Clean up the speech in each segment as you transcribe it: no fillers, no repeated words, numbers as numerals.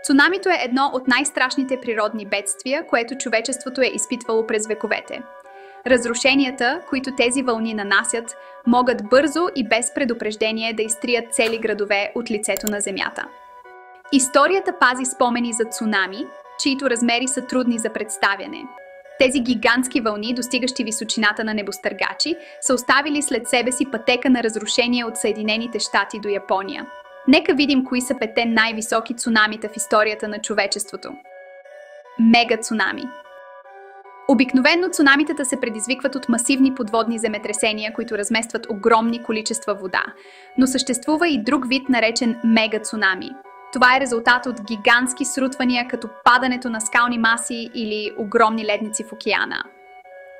Цунамито е едно от най-страшните природни бедствия, което човечеството е изпитвало през вековете. Разрушенията, които тези вълни нанасят, могат бързо и без предупреждение да изтрият цели градове от лицето на земята. Историята пази спомени за цунами, чието размери са трудни за представяне. Тези гигантски вълни, достигащи височината на небостъргачи, са оставили след себе си пътека на разрушение от Съединените щати до Япония. Нека видим кои са 5 най-високи цунамита в историята на човечеството. Мега цунами. Обикновено цунамитата се предизвикват от масивни подводни земетресения, които разместват огромни количества вода. Но съществува и друг вид, наречен мега цунами. Това е резултат от гигантски срутвания, като падането на скални маси или огромни ледници в океана.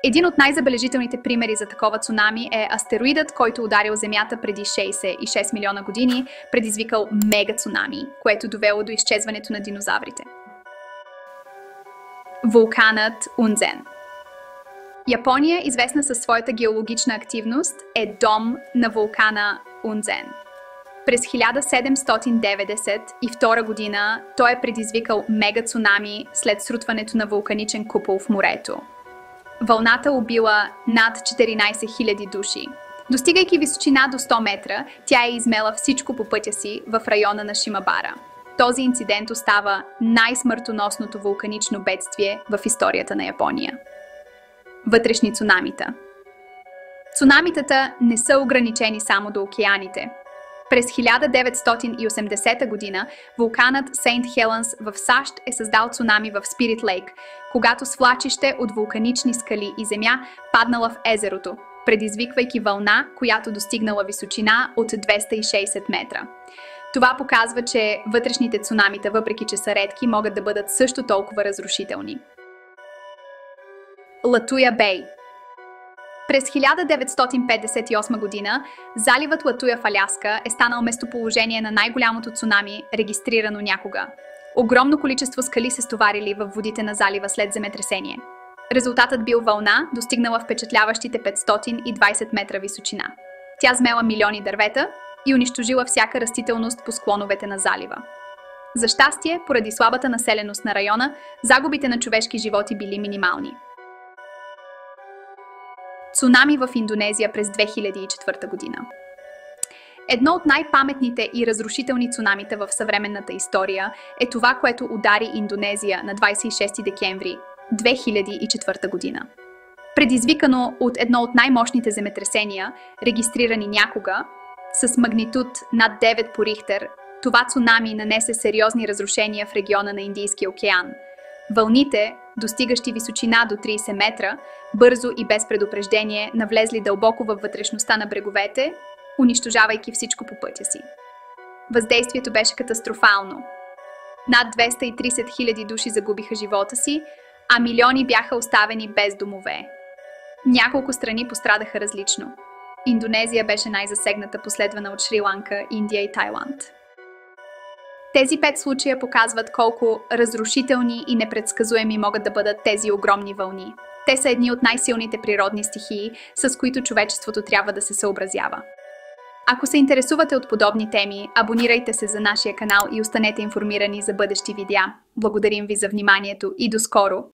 Един от най-забележителните примери за такова цунами е астероидът, който ударил Земята преди 66 милиона години, предизвикал мега цунами, което довело до изчезването на динозаврите. Вулканът Унзен. Япония, известна със своята геологична активност, е дом на вулкана Унзен. През 1792 година той е предизвикал мега цунами след срутването на вулканичен купол в морето. Вълната убила над 14 000 души. Достигайки височина до 100 метра, тя е измела всичко по пътя си в района на Шимабара. Този инцидент остава най-смъртоносното вулканично бедствие в историята на Япония. Вътрешни цунамита. Цунамитата не са ограничени само до океаните. През 1980 година вулканът Сейнт Хелънс в САЩ е създал цунами в Спирит Лейк, когато свлачище от вулканични скали и земя паднала в езерото, предизвиквайки вълна, която достигнала височина от 260 метра. Това показва, че вътрешните цунамита, въпреки че са редки, могат да бъдат също толкова разрушителни. Латуя Бей. През 1958 година заливът Латуя в Аляска е станал местоположение на най-голямото цунами, регистрирано някога. Огромно количество скали се стоварили във водите на залива след земетресение. Резултатът бил вълна, достигнала впечатляващите 520 метра височина. Тя змела милиони дървета и унищожила всяка растителност по склоновете на залива. За щастие, поради слабата населеност на района, загубите на човешки животи били минимални. Цунами в Индонезия през 2004 година. Едно от най-паметните и разрушителни цунамита в съвременната история е това, което удари Индонезия на 26 декември 2004 година. Предизвикано от едно от най-мощните земетресения, регистрирани някога, с магнитуд над 9 по Рихтер, това цунами нанесе сериозни разрушения в региона на Индийския океан. Вълните, достигащи височина до 30 метра, бързо и без предупреждение навлезли дълбоко във вътрешността на бреговете, унищожавайки всичко по пътя си. Въздействието беше катастрофално. Над 230 000 души загубиха живота си, а милиони бяха оставени без домове. Няколко страни пострадаха различно. Индонезия беше най-засегната, последвана от Шри-Ланка, Индия и Тайланд. Тези 5 случая показват колко разрушителни и непредсказуеми могат да бъдат тези огромни вълни. Те са едни от най-силните природни стихии, с които човечеството трябва да се съобразява. Ако се интересувате от подобни теми, абонирайте се за нашия канал и останете информирани за бъдещи видеа. Благодарим ви за вниманието и до скоро!